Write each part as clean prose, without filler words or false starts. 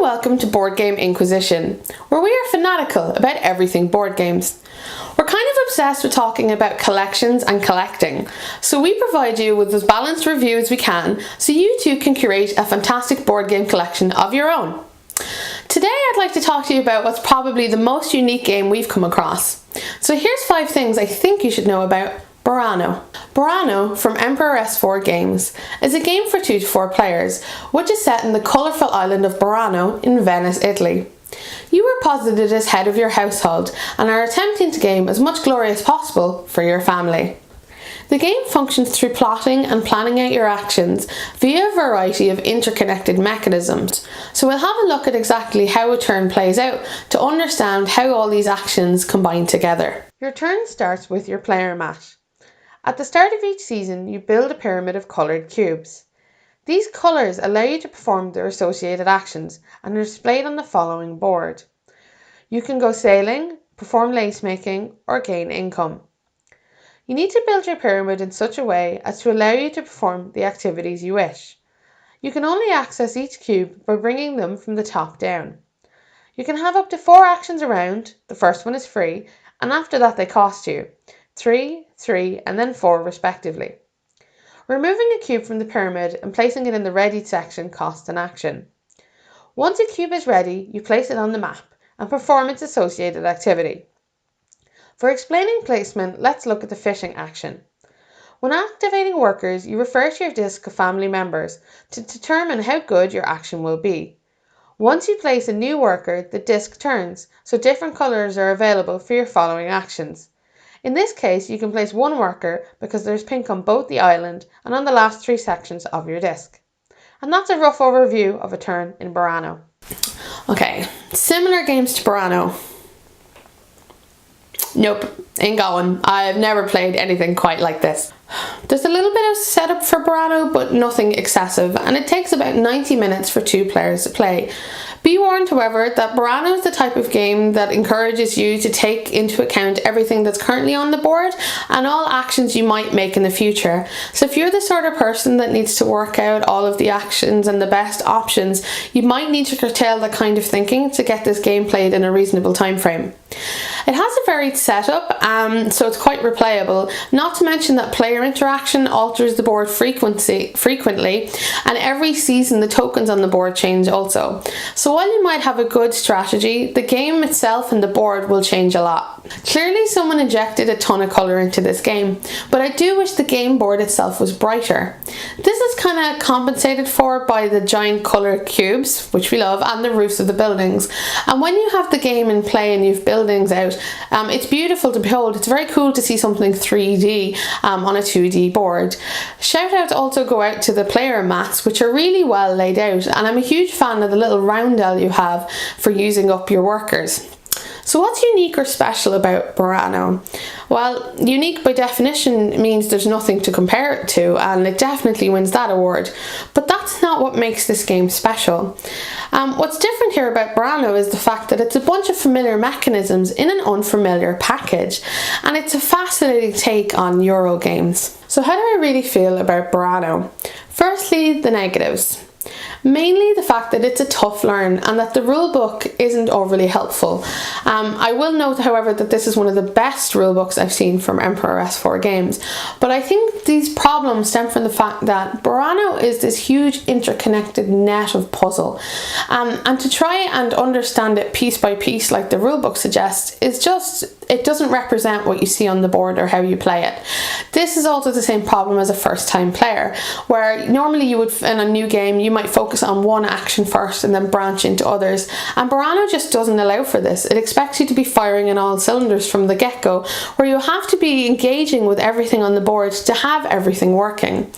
welcome to Board Game Inquisition, where we are fanatical about everything board games. We're kind of obsessed with talking about collections and collecting, so we provide you with as balanced review as we can so you too can curate a fantastic board game collection of your own. Today I'd like to talk to you about what's probably the most unique game we've come across. So here's 5 things I think you should know about Burano. Burano from EmperorS4 Games is a game for 2 to 4 players, which is set in the colourful island of Burano in Venice, Italy. You are posited as head of your household and are attempting to gain as much glory as possible for your family. The game functions through plotting and planning out your actions via a variety of interconnected mechanisms, so we'll have a look at exactly how a turn plays out to understand how all these actions combine together. Your turn starts with your player mat. At the start of each season, you build a pyramid of coloured cubes. These colours allow you to perform their associated actions and are displayed on the following board. You can go sailing, perform lace making, or gain income. You need to build your pyramid in such a way as to allow you to perform the activities you wish. You can only access each cube by bringing them from the top down. You can have up to 4 actions around, the first one is free, and after that they cost you 3, 3, and then 4 respectively. Removing a cube from the pyramid and placing it in the readied section costs an action. Once a cube is ready, you place it on the map and perform its associated activity. For explaining placement, let's look at the fishing action. When activating workers, you refer to your disc of family members to determine how good your action will be. Once you place a new worker, the disc turns, so different colours are available for your following actions. In this case, you can place 1 worker because there's pink on both the island and on the last 3 sections of your disc. And that's a rough overview of a turn in Burano. Okay, similar games to Burano. Nope, ain't going. I've never played anything quite like this. There's a little bit of setup for Burano, but nothing excessive, and it takes about 90 minutes for 2 players to play. Be warned, however, that Burano is the type of game that encourages you to take into account everything that's currently on the board and all actions you might make in the future. So if you're the sort of person that needs to work out all of the actions and the best options, you might need to curtail that kind of thinking to get this game played in a reasonable time frame. It has a varied setup, so it's quite replayable, not to mention that player interaction alters the board frequently, and every season the tokens on the board change also. So while you might have a good strategy, the game itself and the board will change a lot. Clearly someone injected a ton of colour into this game, but I do wish the game board itself was brighter. This is kind of compensated for by the giant colour cubes, which we love, and the roofs of the buildings. And when you have the game in play and you've buildings out, it's beautiful to behold. It's very cool to see something 3D on a 2D board. Shout outs also go out to the player mats, which are really well laid out, and I'm a huge fan of the little roundel you have for using up your workers. So what's unique or special about Burano? Well, unique by definition means there's nothing to compare it to, and it definitely wins that award. But that's not what makes this game special. What's different here about Burano is the fact that it's a bunch of familiar mechanisms in an unfamiliar package, and it's a fascinating take on Euro games. So how do I really feel about Burano? Firstly, the negatives. Mainly the fact that it's a tough learn and that the rulebook isn't overly helpful. I will note, however, that this is one of the best rulebooks I've seen from EmperorS4 Games, but I think these problems stem from the fact that Burano is this huge interconnected net of puzzle, and to try and understand it piece by piece like the rulebook suggests is just, it doesn't represent what you see on the board or how you play it. This is also the same problem as a first time player, where normally you would, in a new game, you might focus on one action first and then branch into others, and Burano just doesn't allow for this. It expects you to be firing in all cylinders from the get-go, where you have to be engaging with everything on the board to have everything working.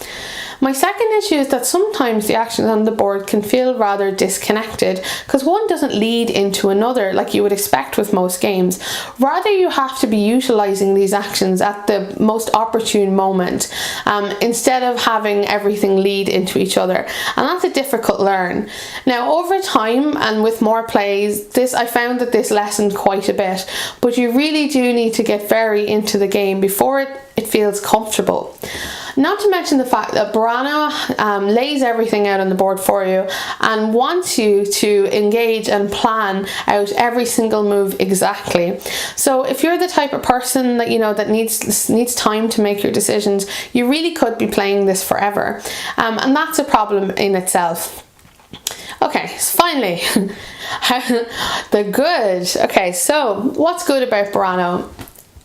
My second issue is that sometimes the actions on the board can feel rather disconnected because one doesn't lead into another like you would expect with most games. Rather, you have to be utilising these actions at the most opportune moment instead of having everything lead into each other, and that's a difficult learn. Now over time and with more plays, I found that this lessened quite a bit, but you really do need to get very into the game before it feels comfortable. Not to mention the fact that Burano lays everything out on the board for you and wants you to engage and plan out every single move exactly. So if you're the type of person that, you know, that needs time to make your decisions, you really could be playing this forever, and that's a problem in itself. Okay, so finally, the good. Okay, so what's good about Burano?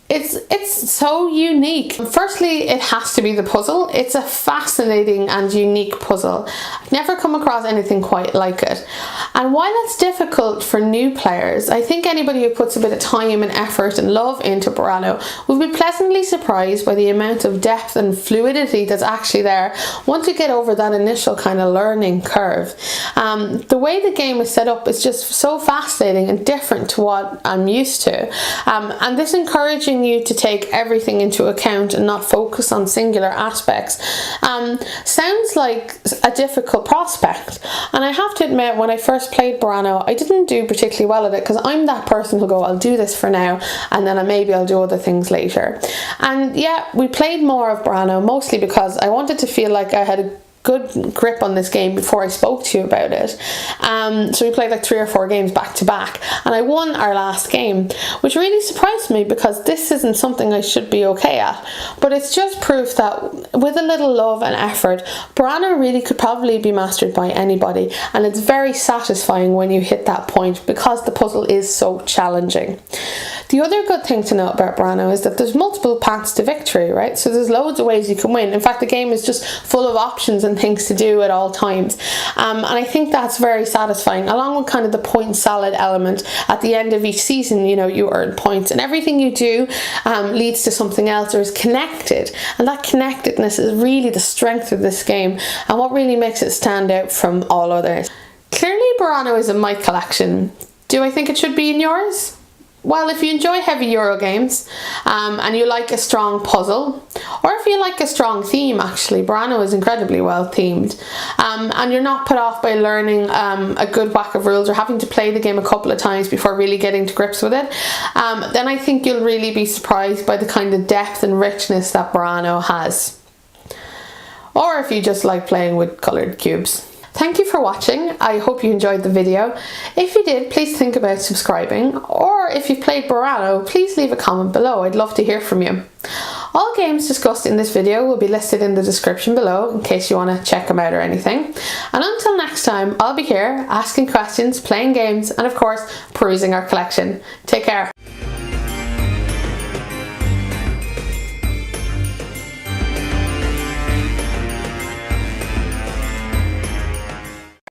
It's so unique. Firstly, it has to be the puzzle. It's a fascinating and unique puzzle. I've never come across anything quite like it. And while it's difficult for new players, I think anybody who puts a bit of time and effort and love into Burano will be pleasantly surprised by the amount of depth and fluidity that's actually there once you get over that initial kind of learning curve. The way the game is set up is just so fascinating and different to what I'm used to. And this encouraging you to take everything into account and not focus on singular aspects sounds like a difficult prospect, and I have to admit, when I first played Burano, I didn't do particularly well at it, because I'm that person who'll go, I'll do this for now and then maybe I'll do other things later. And yeah, we played more of Burano mostly because I wanted to feel like I had a good grip on this game before I spoke to you about it. So we played like 3 or 4 games back to back, and I won our last game, which really surprised me because this isn't something I should be okay at. But it's just proof that with a little love and effort, Burano really could probably be mastered by anybody, and it's very satisfying when you hit that point because the puzzle is so challenging. The other good thing to note about Burano is that there's multiple paths to victory, right? So there's loads of ways you can win. In fact, the game is just full of options and things to do at all times, and I think that's very satisfying, along with kind of the point salad element. At the end of each season, you know, you earn points, and everything you do leads to something else or is connected, and that connectedness is really the strength of this game and what really makes it stand out from all others. Clearly Burano is in my collection. Do I think it should be in yours? Well, if you enjoy heavy Euro games and you like a strong puzzle, or if you like a strong theme, actually, Burano is incredibly well themed, and you're not put off by learning a good whack of rules or having to play the game a couple of times before really getting to grips with it, then I think you'll really be surprised by the kind of depth and richness that Burano has. Or if you just like playing with coloured cubes. Thank you for watching. I hope you enjoyed the video. If you did, please think about subscribing, or if you've played Burano, please leave a comment below. I'd love to hear from you. All games discussed in this video will be listed in the description below in case you want to check them out or anything. And until next time, I'll be here asking questions, playing games, and of course, perusing our collection. Take care.